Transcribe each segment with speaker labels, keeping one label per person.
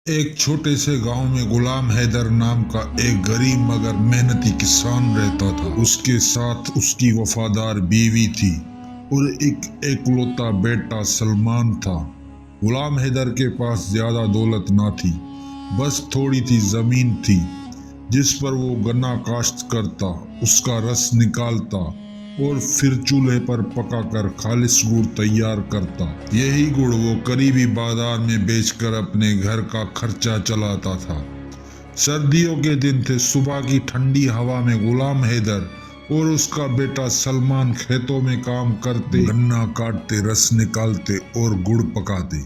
Speaker 1: एक छोटे से गांव में गुलाम हैदर नाम का एक गरीब मगर मेहनती किसान रहता था। उसके साथ उसकी वफादार बीवी थी और एक एकलौता बेटा सलमान था। गुलाम हैदर के पास ज्यादा दौलत ना थी, बस थोड़ी सी जमीन थी जिस पर वो गन्ना काश्त करता, उसका रस निकालता और फिर चूल्हे पर पकाकर खालिश गुड़ तैयार करता। यही गुड़ वो करीबी बाजार में बेचकर अपने घर का खर्चा चलाता था। सर्दियों के दिन थे। सुबह की ठंडी हवा में गुलाम हैदर और उसका बेटा सलमान खेतों में काम करते, गन्ना काटते, रस निकालते और गुड़ पकाते।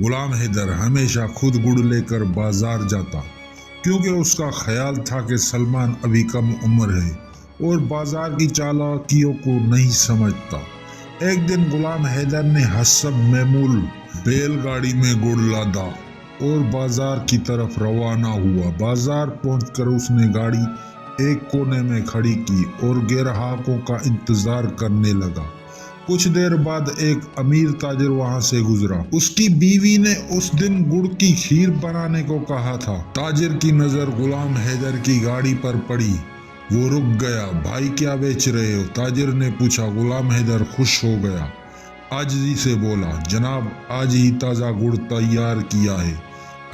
Speaker 1: गुलाम हैदर हमेशा खुद गुड़ लेकर बाजार जाता, क्योंकि उसका ख्याल था कि सलमान अभी कम उम्र है और बाजार की चालाकियों को नहीं समझता। एक दिन गुलाम हैदर ने हसब मैमूल बैलगाड़ी में गुड़ लादा और बाजार की तरफ रवाना हुआ। बाजार पहुंचकर उसने गाड़ी एक कोने में खड़ी की और ग्राहकों का इंतजार करने लगा। कुछ देर बाद एक अमीर ताजिर वहां से गुजरा। उसकी बीवी ने उस दिन गुड़ की खीर बनाने को कहा था। ताजिर की नजर गुलाम हैदर की गाड़ी पर पड़ी। वो रुक गया। भाई, क्या बेच रहे हो? ताजिर ने पूछा। गुलाम हैदर खुश हो गया, आजिज़ी से बोला, जनाब, आज ही ताज़ा गुड़ तैयार किया है,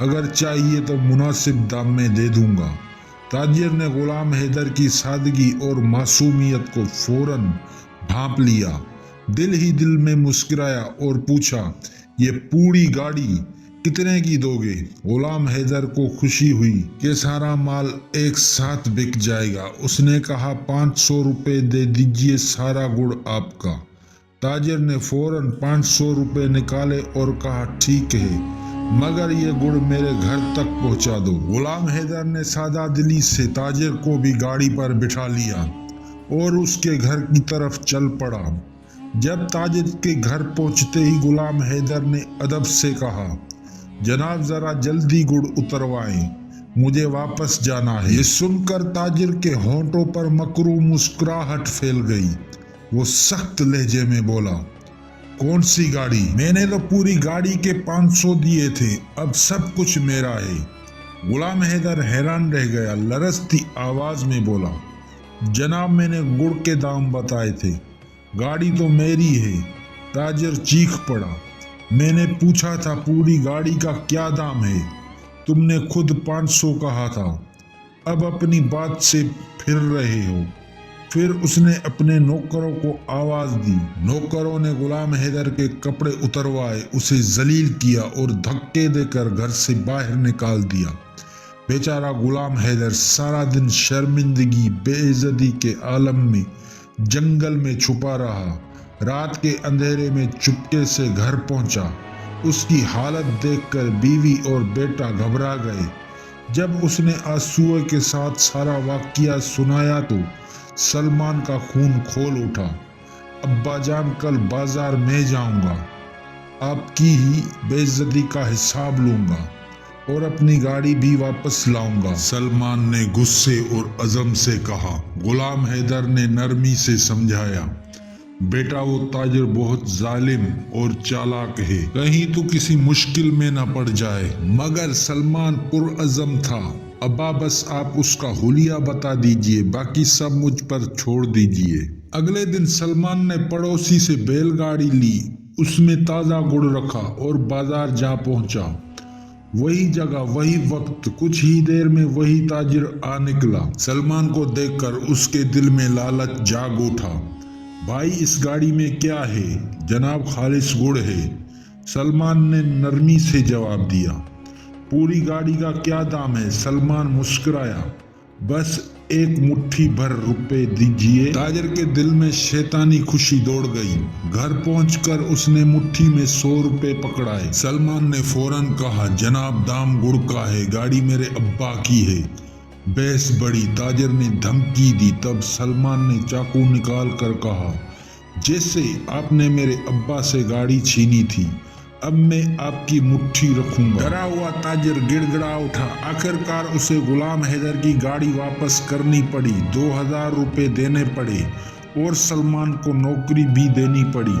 Speaker 1: अगर चाहिए तो मुनासिब दाम में दे दूंगा। ताजिर ने गुलाम हैदर की सादगी और मासूमियत को फौरन भांप लिया। दिल ही दिल में मुस्कुराया और पूछा, ये पूरी गाड़ी कितने की दोगे? गुलाम हैदर को खुशी हुई कि सारा माल एक साथ बिक जाएगा। उसने कहा, 500 रुपए दे दीजिए, सारा गुड़ आपका। ताजिर ने फौरन 500 रुपए निकाले और कहा, ठीक है, मगर ये गुड़ मेरे घर तक पहुंचा दो। गुलाम हैदर ने सादा दिली से ताजिर को भी गाड़ी पर बिठा लिया और उसके घर की तरफ चल पड़ा। जब ताजिर के घर पहुंचते ही गुलाम हैदर ने अदब से कहा, जनाब, जरा जल्दी गुड़ उतरवाएं, मुझे वापस जाना है। ये सुनकर ताजिर के होंठों पर मकरू मुस्कुराहट फैल गई। वो सख्त लहजे में बोला, कौन सी गाड़ी? मैंने तो पूरी गाड़ी के 500 दिए थे, अब सब कुछ मेरा है। गुलाम हैदर हैरान रह गया, लरजती आवाज में बोला, जनाब, मैंने गुड़ के दाम बताए थे, गाड़ी तो मेरी है। ताजिर चीख पड़ा, मैंने पूछा था पूरी गाड़ी का क्या दाम है, तुमने खुद 500 कहा था, अब अपनी बात से फिर रहे हो। फिर उसने अपने नौकरों को आवाज दी। नौकरों ने गुलाम हैदर के कपड़े उतरवाए, उसे जलील किया और धक्के देकर घर से बाहर निकाल दिया। बेचारा गुलाम हैदर सारा दिन शर्मिंदगी, बेइज्जती के आलम में जंगल में छुपा रहा। रात के अंधेरे में चुपके से घर पहुंचा। उसकी हालत देखकर बीवी और बेटा घबरा गए। जब उसने आंसुओं के साथ सारा वाकया सुनाया तो सलमान का खून खोल उठा। अब्बा जान, कल बाजार में जाऊंगा, आपकी ही बेइज्जती का हिसाब लूंगा और अपनी गाड़ी भी वापस लाऊंगा। सलमान ने गुस्से और अज़म से कहा। गुलाम हैदर ने नरमी से समझाया, बेटा, वो ताजिर बहुत जालिम और चालाक है, कहीं तो किसी मुश्किल में न पड़ जाए। मगर सलमान पुरअज़म था। अब्बा, बस आप उसका हुलिया बता दीजिए, बाकी सब मुझ पर छोड़ दीजिए। अगले दिन सलमान ने पड़ोसी से बैलगाड़ी ली, उसमें ताज़ा गुड़ रखा और बाजार जा पहुंचा। वही जगह, वही वक्त, कुछ ही देर में वही ताजिर आ निकला। सलमान को देखकर उसके दिल में लालच जाग उठा। भाई, इस गाड़ी में क्या है? जनाब, खालिश गुड़ है, सलमान ने नरमी से जवाब दिया। पूरी गाड़ी का क्या दाम है? सलमान मुस्कुराया, बस एक मुट्ठी भर रुपए दीजिए। ताजिर के दिल में शैतानी खुशी दौड़ गई। घर पहुंचकर उसने मुट्ठी में 100 रुपए पकड़ाए। सलमान ने फौरन कहा, जनाब, दाम गुड़ का है, गाड़ी मेरे अब्बा की है। बहस बढ़ी। ताजिर ने धमकी दी। तब सलमान ने चाकू निकाल कर कहा, जैसे आपने मेरे अब्बा से गाड़ी छीनी थी, अब मैं आपकी मुट्ठी रखूंगा। डरा हुआ ताजिर गिड़गिड़ा उठा। आखिरकार उसे गुलाम हैदर की गाड़ी वापस करनी पड़ी। 2000 रुपए देने पड़े और सलमान को नौकरी भी देनी पड़ी।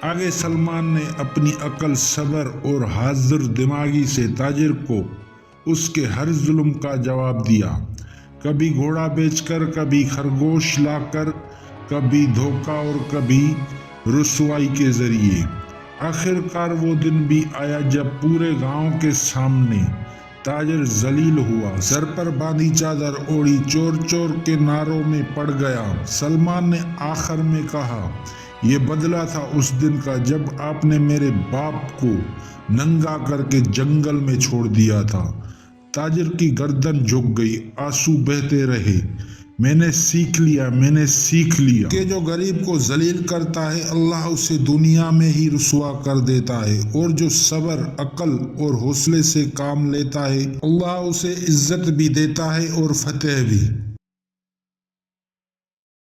Speaker 1: आगे सलमान ने अपनी अकल, सब्र और हाजिर दिमागी से ताजिर को اس کے ہر ظلم کا جواب دیا، کبھی گھوڑا بیچ کر، کبھی خرگوش لا کر، کبھی دھوکہ اور کبھی رسوائی کے ذریعے۔ آخر کار وہ دن بھی آیا جب پورے گاؤں کے سامنے تاجر ذلیل ہوا، سر پر باندھی چادر اوڑھی چور چور کے نعروں میں پڑ گیا۔ سلمان نے آخر میں کہا، یہ بدلہ تھا اس دن کا جب آپ نے میرے باپ کو ننگا کر کے جنگل میں چھوڑ دیا تھا۔ تاجر کی گردن جھک گئی، آنسو بہتے رہے۔ میں نے سیکھ لیا کہ جو غریب کو ذلیل کرتا ہے اللہ اسے دنیا میں ہی رسوا کر دیتا ہے، اور جو صبر، عقل اور حوصلے سے کام لیتا ہے اللہ اسے عزت بھی دیتا ہے اور فتح بھی۔